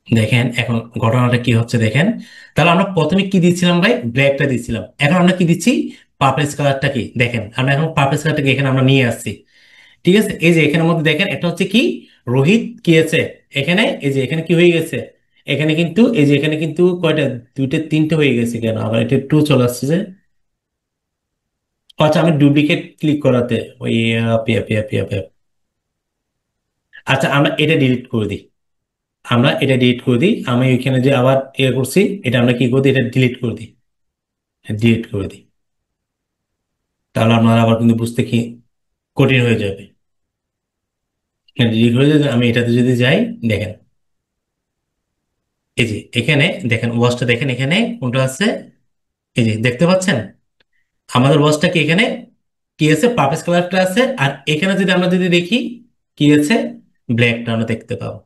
দেখেন এখন ঘটনাটা কি হচ্ছে, দেখেন তাহলে আমরা প্রথমে কি দিচ্ছিলাম ভাই, ব্ল্যাকটা দিচ্ছিলাম, এখন আমরা কি দিচ্ছি, পার্পেস কালারটা কি, দেখেন আমরা এখন পার্পেস কালারটাকে এখানে আমরা নিয়ে আসছি। ঠিক আছে, এই যে এখানের মধ্যে দেখেন একটা হচ্ছে কি রোহিত কি আছে এখানে, এই যে এখানে কি হয়ে গেছে, এখানে কিন্তু এই যে এখানে কিন্তু কয়টা, দুইটা তিনটে হয়ে গেছে, কেন আবার এটা টু চলে আসছে যে, আচ্ছা আমি ডুপ্লিকেট ক্লিক করাতে ওই পিয়া পিয়া পিয়া পিয়া, আচ্ছা আমরা এটা ডিলিট করে দিই, আমরা এটা ডিলিট করে দিই, আমি ওইখানে যে আবার ইয়ে করছি, এটা আমরা কি করে দিই, এটা ডিলিট করে দিই, ডিলিট করে দিই, তাহলে আপনার আবার কিন্তু বুঝতে কি কঠিন হয়ে যাবে। ডিলিট হয়ে যাবে, আমি এটাতে যদি যাই, দেখেন এই যে এখানে দেখেন ওয়াচটা, দেখেন এখানে কোনটা আছে, এই যে দেখতে পাচ্ছেন আমাদের ওয়াচটা কি এখানে কি আছে, পার্পস কালারটা আছে, আর এখানে যদি আমরা যদি দেখি কি আছে, ব্ল্যাকটা আমরা দেখতে পাবো।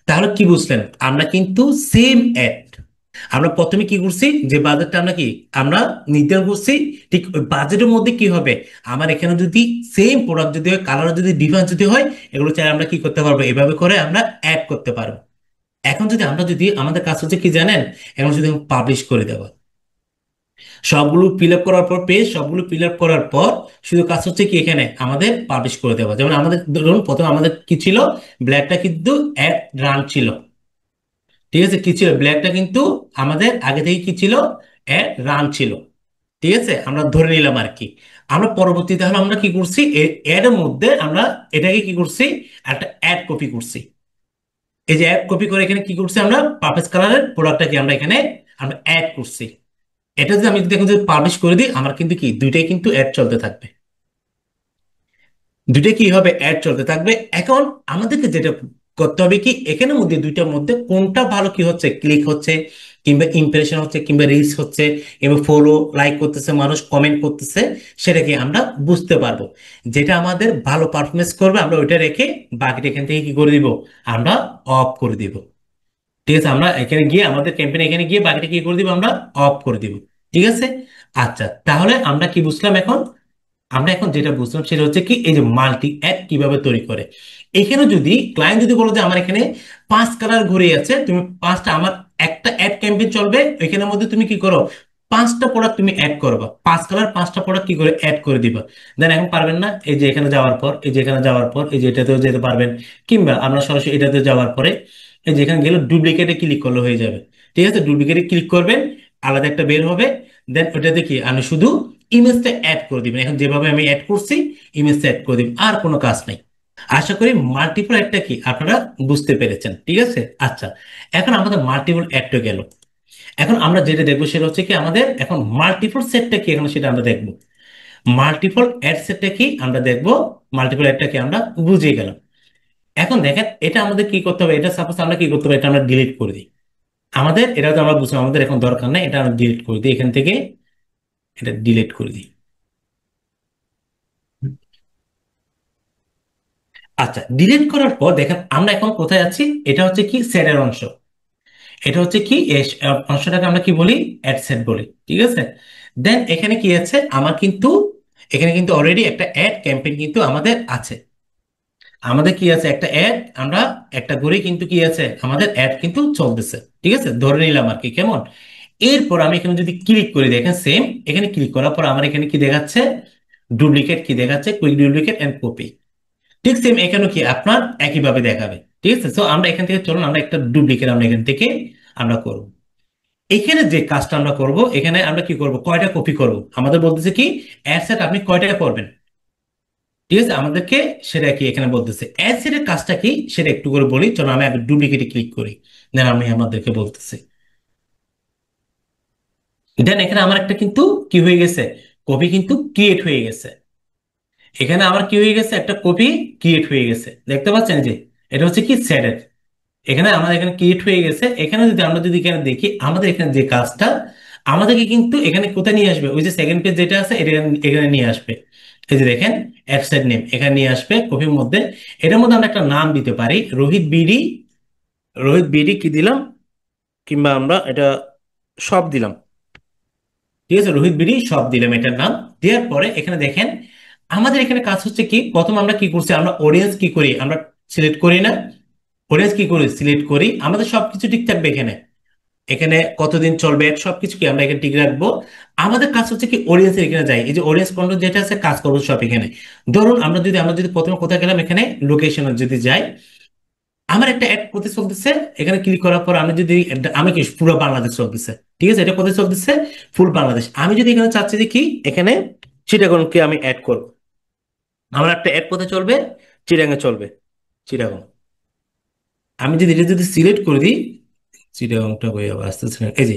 তাহলে কি বুঝলেন, আমরা কিন্তু সেম অ্যাড, আমরা প্রথমে কি করছি, যে বাজেটটা আমরা কি আমরা নির্ধারণ করছি, ঠিক ওই বাজেটের মধ্যে কি হবে, আমার এখানে যদি সেম প্রোডাক্ট যদি হয়, কালার যদি ডিফারেন্স যদি হয়, এগুলো চাই আমরা কি করতে পারবো, এভাবে করে আমরা অ্যাড করতে পারবো। এখন যদি আমরা যদি আমাদের কাজ হচ্ছে কি জানেন, এখন যদি পাবলিশ করে দেওয়া, সবগুলো ফিল আপ করার পর, পেজ সবগুলো ফিল আপ করার পর শুধু কাজ হচ্ছে কি এখানে আমাদের পাবলিশ করে দেওয়া। যেমন আমাদের ধরুন প্রথমে আমাদের কি ছিল, ব্ল্যাকটা কিন্তু অ্যাড রান ছিল, ঠিক আছে, কি ছিল ব্ল্যাকটা কিন্তু আমাদের আগে থেকে কি ছিল, অ্যাড রান ছিল, ঠিক আছে, আমরা ধরে নিলাম আর কি। আমরা পরবর্তীতে হলো আমরা কি করছি, এর মধ্যে আমরা এটাকে কি করছি, একটা অ্যাড কপি করছি, এই যে অ্যাড কপি করে এখানে কি করছি, আমরা পারপেস কালারের প্রোডাক্টটাকে আমরা এখানে আমরা অ্যাড করছি। এটা যদি আমি যদি এখন যদি পাবলিশ করে দিই, আমার কিন্তু কি দুইটাই কিন্তু অ্যাড চলতে থাকবে, দুইটা কি হবে, অ্যাড চলতে থাকবে। এখন আমাদেরকে যেটা করতে হবে কি, এখানের মধ্যে দুইটার মধ্যে কোনটা ভালো কি হচ্ছে, ক্লিক হচ্ছে কিংবা ইমপ্রেশন হচ্ছে কিংবা রিচ হচ্ছে কিংবা ফলো লাইক করতেছে, মানুষ কমেন্ট করতেছে, সেটাকে আমরা বুঝতে পারবো। যেটা আমাদের ভালো পারফরমেন্স করবে আমরা ওইটা রেখে বাকিটা এখান থেকে কি করে দিব, আমরা অফ করে দিব। ঠিক আছে, আমরা এখানে গিয়ে আমাদের ক্যাম্পেইন এখানে গিয়ে বাকিটা কি করে দিব, আমরা অফ করে দিব। ঠিক আছে। আচ্ছা, তাহলে আমরা কি বুঝলাম এখন? আমরা এখন যেটা বুঝলাম সেটা হচ্ছে কি, এই যে মাল্টি অ্যাড কিভাবে তৈরি করে। এখানে যদি ক্লায়েন্ট যদি বলো যে আমার এখানে 5 কালার ঘুরে আছে, তুমি পাঁচটা আমার একটা অ্যাড ক্যাম্পেইন চলবে, এখানের মধ্যে তুমি কি করো, 5টা প্রোডাক্ট তুমি অ্যাড করবা, 5 কালার 5টা প্রোডাক্ট কি করে অ্যাড করে দিবা। দেন এখন পারবেন না, এই যে এখানে যাওয়ার পর, এই যে এখানে যাওয়ার পর, এই যে এটাতেও যেতে পারবেন, কিংবা আমরা সরাসরি এটাতে যাওয়ার পরে এই যে এখানে গেলে ডুপ্লিকেটে ক্লিক করলে হয়ে যাবে। ঠিক আছে, ডুপ্লিকেটে ক্লিক করবেন, আলাদা একটা বের হবে। দেন ওটাতে কি আমি শুধু ইমেজটা অ্যাড করে দিবেন, এখন যেভাবে আমি অ্যাড করছি ইমেজটা অ্যাড করে দিবেন, আর কোনো কাজ নাই। আশা করি মাল্টিপল অ্যাডটা কি আপনারা বুঝতে পেরেছেন। ঠিক আছে। আচ্ছা, এখন আমাদের মাল্টিপল অ্যাডটা গেল। এখন আমরা যেটা দেখবো সেটা হচ্ছে কি, আমাদের এখন মাল্টিপল সেটটা কি, এখন সেটা আমরা দেখবো। মাল্টিপল অ্যাড সেটটা কি আমরা দেখবো, মাল্টিপল অ্যাডটা কি আমরা বুঝিয়ে গেলাম। এখন দেখেন এটা আমাদের কি করতে হবে, এটা সাপোজ আমরা কি করতে হবে, এটা আমরা ডিলিট করে দিই। আমাদের এটা তো আমরা বুঝলাম, আমাদের এখন দরকার নেই, এটা আমরা ডিলিট করে দিই, এখান থেকে এটা ডিলিট করে দিই। আচ্ছা, ডিলিট করার পর দেখেন আমরা এখন কোথায় আছি, এটা হচ্ছে কি সেটের অংশ। এটা হচ্ছে কি অংশটাকে আমরা কি বলি, অ্যাড সেট বলি। ঠিক আছে। দেন এখানে কি আছে, আমার কিন্তু এখানে কিন্তু অলরেডি একটা অ্যাড ক্যাম্পেইন কিন্তু আমাদের আছে। আমাদের কি আছে, একটা অ্যাড, আমরা একটা করে কিন্তু কি আছে, আমাদের অ্যাড কিন্তু চলতেছে। ঠিক আছে, ধরে নিলাম আর কি, কেমন। এরপর আমি এখানে যদি ক্লিক করি, দেখেন সেম, এখানে ক্লিক করার পর আমার এখানে কি দেখাচ্ছে, ডুপ্লিকেট কি দেখাচ্ছে, কুইক ডুপ্লিকেট এন্ড কপি। ঠিক সেম এখানে কি আপনার একইভাবে দেখাবে। ঠিক আছে, তো আমরা এখান থেকে চলুন আমরা একটা ডুপ্লিকেট আমরা এখান থেকে আমরা করব। এখানে যে কাজটা আমরা করব, এখানে আমরা কি করব, কয়টা কপি করব, আমাদের বলতেছে কি অ্যাড সেট আপনি কয়টা করবেন। ঠিক আছে, আমাদেরকে সেটা কি এখানে বলতেছে, অ্যাড সেটের কাজটা কি সেটা একটু করে বলি, চলো আমি আগে ডুপ্লিকেটে ক্লিক করি। দেন আমি আমাদেরকে বলতেছি, দেন এখানে আমার একটা কিন্তু কি হয়ে গেছে, কপি কিন্তু ক্রিয়েট হয়ে গেছে। এখানে আমার কি হয়ে গেছে, একটা কপি ক্রিয়েট হয়ে গেছে, দেখতে পাচ্ছেন যে এটা হচ্ছে কি সেটের। এখানে আমাদের এখানে ক্রিয়েট হয়ে গেছে। এখানে যদি আমরা যদি এখানে দেখি, আমাদের এখানে যে কাজটা, আমাদেরকে কিন্তু এখানে কোথায় নিয়ে আসবে, ওই যে সেকেন্ড পেজ যেটা আছে এটা এখানে নিয়ে আসবে। এই যে দেখেন অ্যাপসেট নেম এখানে নিয়ে আসবে কপির মধ্যে। এটার মধ্যে আমরা একটা নাম দিতে পারি, রোহিত বিডি। রোহিত বিডি কি দিলাম, কিংবা আমরা এটা সব দিলাম। ঠিক আছে, রোহিত বিডি সব দিলাম এটার নাম। দেওয়ার পরে এখানে দেখেন আমাদের এখানে কাজ হচ্ছে কি, প্রথম আমরা কি করছি, আমরা অডিয়েন্স কি করি, আমরা সিলেক্ট করি না। অডিয়েন্স কি করি, সিলেক্ট করি, আমাদের সবকিছু ঠিক থাকবে এখানে। এখানে কতদিন চলবে সবকিছু কি আমরা এখানে ঠিক রাখবো। আমাদের কাজ হচ্ছে কি অডিয়েন্সের এখানে যাই, এই যে অডিয়েন্স কন্ট্রোল যেটা আছে কাজ করবো সব এখানে। ধরুন আমরা যদি প্রথমে কোথায় গেলাম, এখানে লোকেশনে যদি যাই, আমার একটা অ্যাড কোথায় চলতেছে, এখানে ক্লিক করার পর আমি যদি আমি কি পুরো বাংলাদেশ চলতেছে। ঠিক আছে, এটা কোথায় চলতেছে, ফুল বাংলাদেশ। আমি যদি এখানে চাচ্ছি যে কি এখানে চিটাগংকে আমি অ্যাড করব, আমার একটা অ্যাড কোথায় চলবে, চিটাগাং চলবে, চিটাগং। আমি যদি এটা যদি সিলেক্ট করে দিই, চিটাগংটা হয়ে যাবে আস্তে আস্তে, এই যে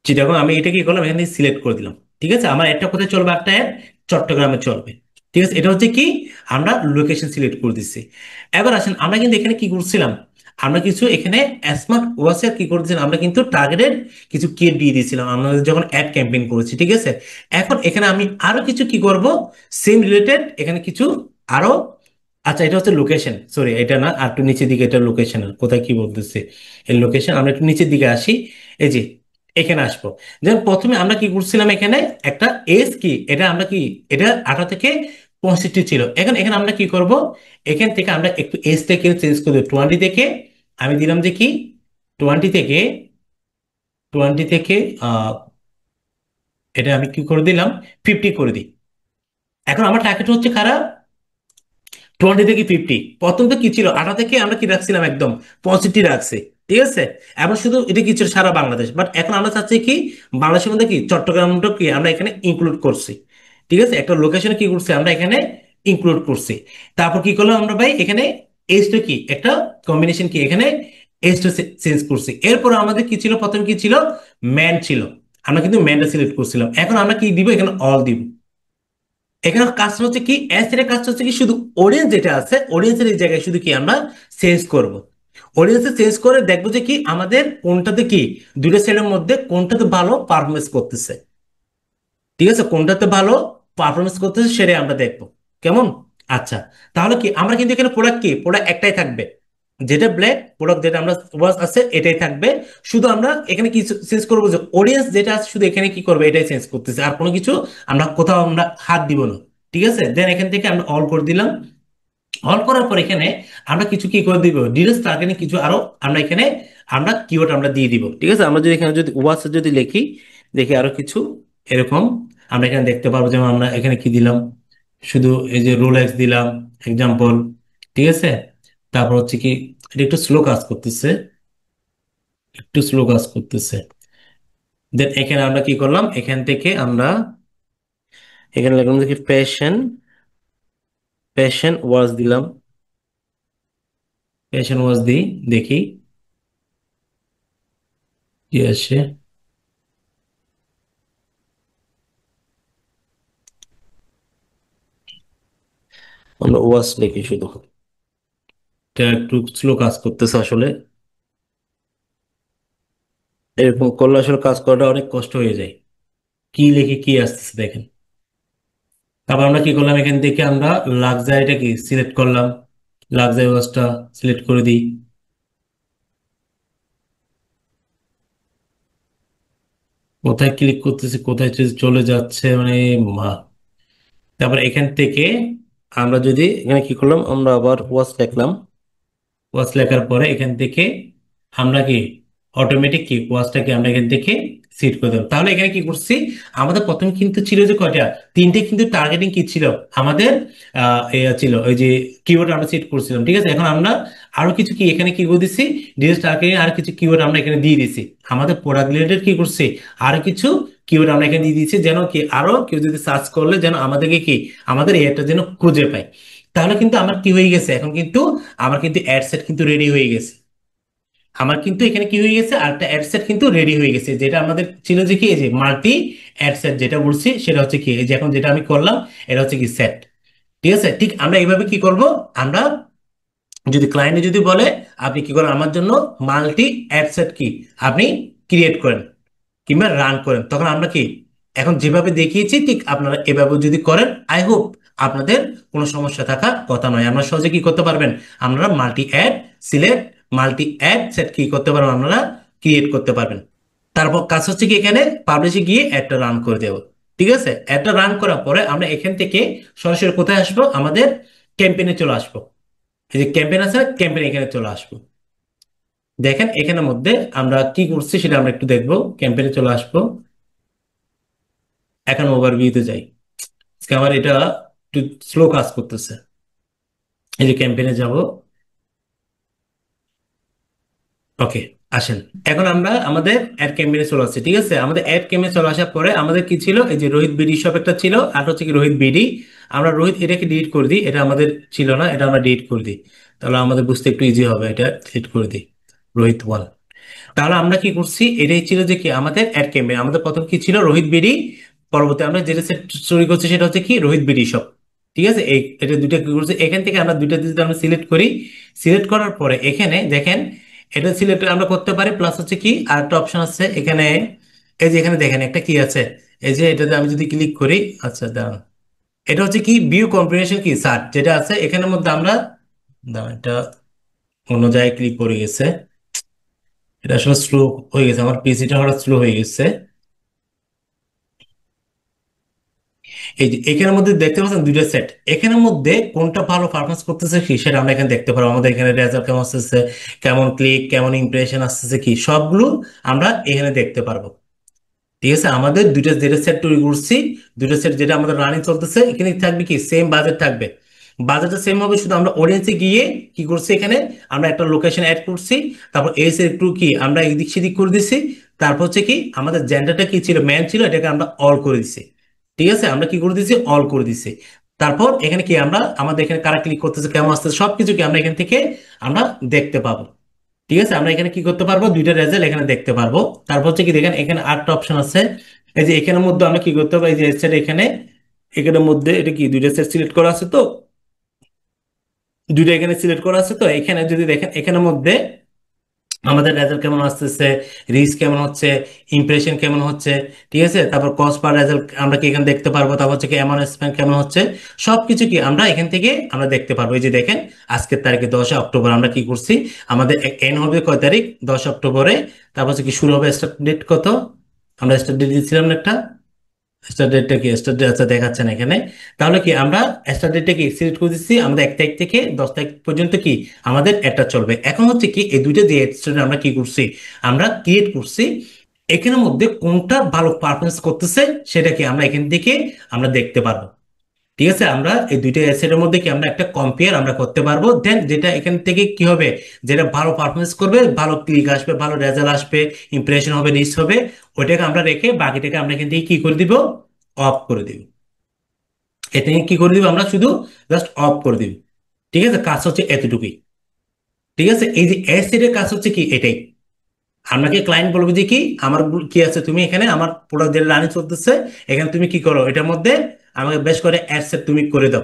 চিটাগং, আমি এটা কি করলাম, এখানে সিলেক্ট করে দিলাম। ঠিক আছে, আমার একটা কোথায় চলবে, একটা অ্যাড চট্টগ্রামে চলবে। ঠিক আছে, এটা হচ্ছে কি আমরা লোকেশন সিলেক্ট করে দিচ্ছি। এবার আসেন, আমরা কিন্তু এখানে কি করছিলাম, আমরা কিছু এখানে স্মার্ট ওয়াচের কি করছিলাম, আমরা কিন্তু টার্গেটেড কিছু কে দিয়ে দিয়েছিলাম আমরা যখন অ্যাড ক্যাম্পেইন করেছি। ঠিক আছে, এখন এখানে আমি আরো কিছু কি করব, সেম রিলেটেড এখানে কিছু আরো। আচ্ছা, এটা হচ্ছে লোকেশন, সরি এটা না, আর একটু নিচের দিকে, এটা লোকেশন কোথায় কি বলতেছে, এই লোকেশন আমরা একটু নিচের দিকে আসি। এই যে এখানে আসবো। যেমন প্রথমে আমরা কি করছিলাম, এখানে একটা এজ কি, এটা আমরা কি, এটা 18 থেকে 65 ছিল। এখন এখানে আমরা কি করব, এখান থেকে আমরা একটু এজটাকে চেঞ্জ করে 20 থেকে, আমি দিলাম যে কি 20 থেকে, 20 থেকে আহ এটা আমি কি করে দিলাম, 50 করে দিই। এখন আমার টার্গেট হচ্ছে খারাপ 20 থেকে 50। প্রথম তো কি ছিল, 18 থেকে আমরা কি রাখছিলাম, একদম 65 রাখছি। ঠিক আছে, এবার শুধু এটা কি ছিল সারা বাংলাদেশ, বাট এখন আমরা চাচ্ছি কি বাংলাদেশের মধ্যে কি চট্টগ্রামটা কি আমরা এখানে ইনক্লুড করছি। ঠিক আছে, একটা লোকেশনে কি করছি আমরা এখানে ইনক্লুড করছি। তারপর কি করলাম আমরা ভাই, এখানে এজটা কি একটা কম্বিনেশন কি, এখানে এজটা চেঞ্জ করছি। এরপর আমাদের কি ছিল, প্রথম কি ছিল, ম্যান ছিল, আমরা কিন্তু ম্যানটা সিলেক্ট করছিলাম। এখন আমরা কি দিব, এখানে অল দিব। এখানে কাজটা হচ্ছে কি, অ্যাস এর কাজটা হচ্ছে কি, শুধু অডিয়েন্স যেটা আছে অডিয়েন্সের এই জায়গায় শুধু কি আমরা চেঞ্জ করব। অডিয়েন্সে চেঞ্জ করে দেখবো যে কি আমাদের কোনটাতে কি, দুটো সেলের মধ্যে কোনটাতে ভালো পারফরমেন্স করতেছে। ঠিক আছে, কোনটাতে ভালো পারফরমেন্স করতেছে সেটাই আমরা দেখবো, কেমন। আচ্ছা, তাহলে কি আমরা কিন্তু এখানে প্রোডাক্ট কি, প্রোডাক্ট একটাই থাকবে। যেটা ব্ল্যাক প্রোডাক্ট যেটা আমরা ওয়াচ আছে এটাই থাকবে। শুধু আমরা এখানে কি চেঞ্জ করবো যে অডিয়েন্স যেটা আছে শুধু এখানে কি করবে এটাই চেঞ্জ করতেছে, আর কোনো কিছু আমরা কোথাও আমরা হাত দিব না। ঠিক আছে, দেন এখান থেকে আমরা অল করে দিলাম। অল করার পর এখানে আমরা কিছু কি করে দিব, ডিটেলস টার্গেটিং কিছু আরো আমরা এখানে আমরা কিওয়ার্ড আমরা দিয়ে দিব। ঠিক আছে, আমরা যদি এখানে যদি ওয়াচ যদি লিখি, দেখি আরো কিছু এরকম আমরা এখানে দেখতে পারবো। যেমন আমরা এখানে কি দিলাম, শুধু এই যে রোলেক্স দিলাম এক্সাম্পল। ঠিক আছে, তারপর হচ্ছে কি এটা একটু স্লো কাজ করতেছে, একটু স্লো কাজ করতেছে। দেন এখানে আমরা কি করলাম, এখান থেকে আমরা এখানে লিখলাম যে কি প্যাশন, প্যাশন ওয়াচ দিলাম, প্যাশন ওয়াচ দিই, দেখি কি আসে। আমরা ওয়াচ লিখি শুধু, এটা একটু স্লো কাজ করতেছে আসলে। এরকম করলে আসলে কাজ করাটা অনেক কষ্ট হয়ে যায়। কি লিখে কি আসতেছে দেখেন। তারপর আমরা কি করলাম, এখান থেকে আমরা লাক্সারিটা কি সিলেক্ট করলাম, লাক্সারি ওয়াচটা সিলেক্ট করে দিই। কোথায় ক্লিক করতেছি, কোথায় চলে যাচ্ছে মানে মা। তারপর এখান থেকে আমরা যদি এখানে কি করলাম, আমরা আবার ওয়াচ লিখলাম। ওয়াচ লেখার পরে এখান থেকে আমরা কি অটোমেটিক কি ওয়াচটাকে আমরা এখান থেকে সিট করে দেবো। তাহলে এখানে কি করছি, আমাদের প্রথমে কিন্তু ছিল যে কয়টা, তিনটে কিন্তু টার্গেটিং কি ছিল আমাদের, ছিল ওই যে কিওয়ার্ড আমরা সিট করছিলাম। ঠিক আছে, এখন আমরা আরো কিছু কি এখানে কি করে দিচ্ছি, ডিজিটাল টার্গেটিং আর কিছু কিওয়ার্ড আমরা এখানে দিয়ে দিছি। আমাদের প্রোডাক্ট রিলেটেড কি করছি, আরো কিছু কিওয়ার্ড আমরা এখানে দিয়ে দিচ্ছি, যেন কি আরো কেউ যদি সার্চ করলে যেন আমাদেরকে কি আমাদের এটা যেন খুঁজে পায়। তাহলে কিন্তু আমার কি হয়ে গেছে, এখন কিন্তু আমার কিন্তু অ্যাড সেট কিন্তু রেডি হয়ে গেছে। আমার কিন্তু এখানে কি হয়ে গেছে, আরেকটা অ্যাড সেট কিন্তু রেডি হয়ে গেছে, যেটা আমাদের ছিল যে কি এই যে মাল্টি অ্যাড সেট যেটা বলছি সেটা হচ্ছে কি এই যে এখন যেটা আমি করলাম এটা হচ্ছে কি সেট। ঠিক আছে, ঠিক আমরা এইভাবে কি করব, আমরা যদি ক্লায়েন্টে যদি বলে আপনি কি করেন আমার জন্য মাল্টি অ্যাড সেট কি আপনি ক্রিয়েট করেন কিংবা রান করেন, তখন আমরা কি এখন যেভাবে দেখিয়েছি ঠিক আপনারা এভাবে যদি করেন, আই হোপ আপনাদের কোনো সমস্যা থাকার কথা নয়। আমরা সহজে কি করতে পারবেন, আপনারা multi ad select, multi ad set কি করতে পারবেন, আপনারা ক্রিয়েট করতে পারবেন। তারপর কাজ হচ্ছে কি এখানে পাবলিশে গিয়ে অ্যাডটা রান করে দেবো। ঠিক আছে, অ্যাডটা রান করার পরে আমরা এখান থেকে সরাসরি কোথায় আসবো, আমাদের ক্যাম্পেইনে চলে আসবো। এই যে ক্যাম্পেইন আছে, ক্যাম্পেইন এখানে চলে আসবো। দেখেন এখানের মধ্যে আমরা কি করছি সেটা আমরা একটু দেখবো, ক্যাম্পেইনে চলে আসবো। এখন ওভারভিউতে যাই, আজকে আমার এটা একটু স্লো কাজ করতেছে। এই যে ক্যাম্পেইনে যাব, ওকে আসেন। এখন আমরা আমাদের অ্যাড ক্যাম্পেইনে চলে আসছি। ঠিক আছে, আমাদের অ্যাড ক্যাম্পেইনে চলে আসার পরে আমাদের কি ছিল, এই যে রোহিত বিডি শপ একটা ছিল, আর হচ্ছে কি রোহিত বিডি। আমরা রোহিত এটাকে ডিলিট করে দিই, এটা আমাদের ছিল না, এটা আমরা ডিলিট করে দিই। তাহলে আমাদের বুঝতে একটু ইজি হবে, এটা ডিলিট করে দিই, রোহিত ওয়ান। তাহলে আমরা কি করছি, এটাই ছিল যে কি আমাদের অ্যাড ক্যাম্পেইন। আমাদের প্রথম কি ছিল রোহিত বিডি, পরবর্তী আমরা যেটা সেট তৈরি করছি সেটা হচ্ছে কি রোহিত বিডি শপ। ঠিক আছে, এই এটা দুইটা কি করছি, এখান থেকে আমরা দুইটা যদি আমরা সিলেক্ট করি, সিলেক্ট করার পরে এখানে দেখেন এটা সিলেক্ট আমরা করতে পারি, প্লাস হচ্ছে কি আর একটা অপশন আছে এখানে। এই যে এখানে দেখেন একটা কি আছে, এই যে এটাতে আমি যদি ক্লিক করি, আচ্ছা দাঁড়ান, এটা হচ্ছে কি ভিউ কম্বিনেশন কি সার্চ যেটা আছে এখানের মধ্যে আমরা, দাঁড়ান এটা অন্য জায়গায় ক্লিক করে গেছে, এটা আসলে স্লো হয়ে গেছে, আমার পিসিটা হঠাৎ স্লো হয়ে গেছে। এই যে এখানের মধ্যে দেখতে পাচ্ছেন দুইটা সেট, এখানের মধ্যে কোনটা ভালো পারফরমেন্স করতেছে কি সেটা আমরা এখানে দেখতে পারবো। আমাদের এখানে রেজাল্ট কেমন আসতেছে, কেমন ক্লিক, কেমন ইমপ্রেশন আসতেছে কি সবগুলো আমরা এখানে দেখতে পারবো। ঠিক আছে, আমাদের দুইটা যেটা সেট তৈরি করছি, দুইটা সেট যেটা আমাদের রানিং চলতেছে, এখানে থাকবে কি সেম বাজেট থাকবে। বাজেটটা সেম হবে, শুধু আমরা অডিয়েন্সে গিয়ে কি করছি এখানে আমরা একটা লোকেশন অ্যাড করছি, তারপর এস এর একটু কি আমরা এদিক সেদিক করে দিছি। তারপর হচ্ছে কি আমাদের জেন্ডারটা কি ছিল, ম্যান ছিল, এটাকে আমরা অল করে দিছি। ঠিক আছে, আমরা কি করে দিছি, অল করে দিছি। তারপর এখানে কি আমরা আমাদের এখানে কারা ক্লিক করতেছে, কেমন আসতেছে সবকিছু কি আমরা এখান থেকে আমরা দেখতে পাবো। ঠিক আছে, আমরা এখানে কি করতে পারবো, দুইটা রেজাল্ট এখানে দেখতে পারবো। তারপর হচ্ছে কি দেখেন এখানে আটটা অপশন আছে। এই যে এখানের মধ্যে আমরা কি করতে পারবো, এই যে সেট এখানে, এখানের মধ্যে এটা কি দুইটা সেট সিলেক্ট করা আছে, তো দুইটা এখানে সিলেক্ট করা আছে, তো এখানে যদি দেখেন এখানের মধ্যে আমাদের রেজাল্ট কেমন আসতেছে, রিচ কেমন হচ্ছে, ইমপ্রেশন কেমন হচ্ছে, ঠিক আছে, তারপর কস্ট পার রেজাল্ট আমরা কি এখানে দেখতে পারবো, তারপর হচ্ছে কি অ্যামাউন্ট স্পেন্ড কেমন হচ্ছে, সবকিছু কি আমরা এখান থেকে আমরা দেখতে পারবো। এই যে দেখেন, আজকের তারিখে 10 অক্টোবর আমরা কি করছি, আমাদের এন্ড হবে কয় তারিখ, 10 অক্টোবরে। তারপর হচ্ছে কি শুরু হবে স্টার্ট ডেট কত, আমরা স্টার্ট ডেট দিয়েছিলাম না একটা, স্টার্ট ডেটটা কি, স্টার্ট ডেট আচ্ছা দেখাচ্ছে না এখানে। তাহলে কি আমরা স্টার্ট ডেটটা কি সিলেক্ট করে দিচ্ছি, আমাদের 1 তারিখ থেকে 10 তারিখ পর্যন্ত কি আমাদের এটা চলবে। এখন হচ্ছে কি এই দুইটা যে স্টার্ট আমরা কি করছি, আমরা ক্রিয়েট করছি, এখানের মধ্যে কোনটা ভালো পারফরমেন্স করতেছে সেটা কি আমরা এখান থেকে আমরা দেখতে পারবো। ঠিক আছে, আমরা এই দুইটা অ্যাসেটের মধ্যে কি আমরা একটা কম্পেয়ার আমরা করতে পারবো। দেন যেটা এখান থেকে কি হবে, যেটা ভালো পারফরমেন্স করবে, ভালো ক্লিক আসবে, ভালো রেজাল্ট আসবে, ইমপ্রেশন হবে, রিচ হবে, ওইটাকে আমরা রেখে বাকিটাকে আমরা এখান থেকে কি করে দিব, অফ করে দিব। এটাকে কি করে দিব, আমরা শুধু জাস্ট অফ করে দিব। ঠিক আছে, কাজ হচ্ছে এতটুকুই। ঠিক আছে, এই যে অ্যাসেটের কাজ হচ্ছে কি এটাই। আপনাকে ক্লায়েন্ট বলবে যে কি আমার কি আছে, তুমি এখানে আমার প্রোডাক্ট যেটা রানিং চলতেছে, এখানে তুমি কি করো, এটার মধ্যে আমাকে বেশ করে অ্যাড সেট তুমি করে দাও।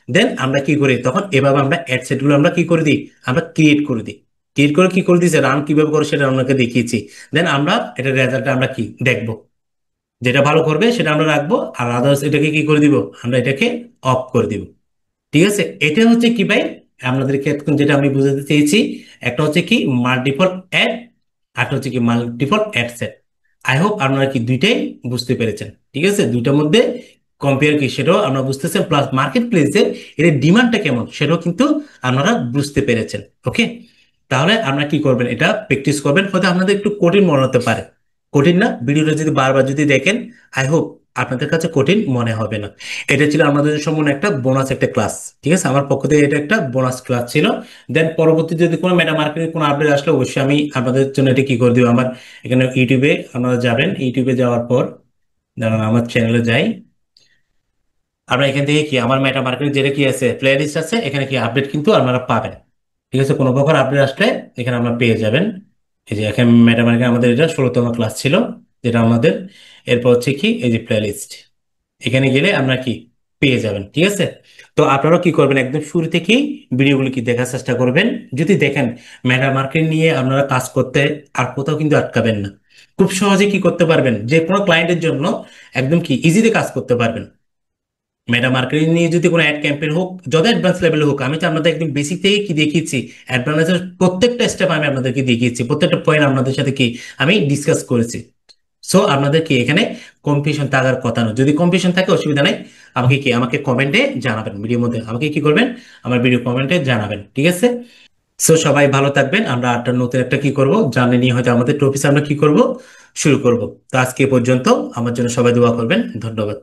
দেন আমরা কি করি তখন, এভাবে আমরা অ্যাড সেট গুলো আমরা কি করে দিই, আমরা ক্রিয়েট করে দিই। ক্রিয়েট করে কি করে দিয়েছে, রান কিভাবে করে সেটা আপনাকে দেখিয়েছি। দেন আমরা এটার রেজাল্টটা আমরা কি দেখবো, যেটা ভালো করবে সেটা আমরা রাখবো, আর আদার্স এটাকে কি করে দিব, আমরা এটাকে অফ করে দিব। ঠিক আছে, এটা হচ্ছে কি ভাই, আপনাদেরকে এখন যেটা আমি বুঝাতে চেয়েছি, একটা হচ্ছে কি মাল্টিপল অ্যাড, আর হচ্ছে কি multiple ad set. I hope আপনারা কি দুইটাই বুঝতে পেরেছেন। ঠিক আছে, দুইটার মধ্যে কম্পেয়ার কি সেটাও আমরা বুঝতেছেন, প্লাস মার্কেট প্লেসে এর ডিমান্ডটা কেমন সেটাও কিন্তু আপনারা বুঝতে পেরেছেন। ওকে, তাহলে আপনারা কি করবেন, এটা প্র্যাকটিস করবেন। হয়তো আপনাদের একটু কঠিন মনে হতে পারে, কঠিন না, ভিডিওটা যদি বারবার যদি দেখেন, আই হোপ আপনাদের কাছে কঠিন মনে হবে না। এটা ছিল আমাদের সম্পূর্ণ একটা বোনাস একটা ক্লাস। ঠিক আছে, আমার পক্ষ থেকে এটা একটা বোনাস ক্লাস ছিল। দেন পরবর্তী যদি কোনো মেটা মার্কেটের কোনো আপডেট আসলে অবশ্যই আমি আপনাদের জন্য এটা কি করে দিব, আমার এখানে ইউটিউবে আপনারা যাবেন, ইউটিউবে যাওয়ার পর দাঁড়ান আমার চ্যানেলে যাই, আপনারা এখান থেকে কি আমার মেটা মার্কেট যেটা কি আছে প্লে লিস্ট আছে, এখানে কি আপডেট কিন্তু আপনারা পাবেন। ঠিক আছে, কোনো প্রকার আপডেট আসলে এখানে আপনারা পেয়ে যাবেন। এই যে এখানে মেটা মার্কেট আমাদের এটা 16তম ক্লাস ছিল, যেটা আমাদের, এরপর হচ্ছে কি এই যে প্লে লিস্ট, এখানে গেলে আমরা কি পেয়ে যাবেন। ঠিক আছে, তো আপনারা কি করবেন, একদম শুরু থেকেই ভিডিওগুলো কি দেখার চেষ্টা করবেন। যদি দেখেন মেটা মার্কেট নিয়ে আপনারা কাজ করতে আর কোথাও কিন্তু আটকাবেন না, খুব সহজে কি করতে পারবেন, যে কোনো ক্লায়েন্টের জন্য একদম কি ইজিতে কাজ করতে পারবেন। মেটা মার্কেটিং নিয়ে যদি কোনো অ্যাড ক্যাম্পেইন হোক, যত অ্যাডভান্স লেভেলে হোক, আমি তো আপনাদের একদম বেসিক থেকে কি দেখিয়েছি, অ্যাডভান্সের প্রত্যেকটা স্টেপ আমি আপনাদেরকে দেখিয়েছি, প্রত্যেকটা পয়েন্ট আপনাদের সাথে কি আমি ডিসকাস করেছি। সো আপনাদের কি এখানে কনফিউশন থাকার কথা নয়, যদি কনফিউশন থাকে অসুবিধা নাই, আমাকে কি আমাকে কমেন্টে জানাবেন, ভিডিওর মধ্যে আমাকে কি করবেন, আমার ভিডিও কমেন্টে জানাবেন। ঠিক আছে, সো সবাই ভালো থাকবেন, আমরা একটা নতুন একটা কি করব জার্নি নিয়ে হয়তো আমাদের টপিক আমরা কি করব শুরু করব। তো আজকে এ পর্যন্ত, আমার জন্য সবাই দোয়া করবেন, ধন্যবাদ।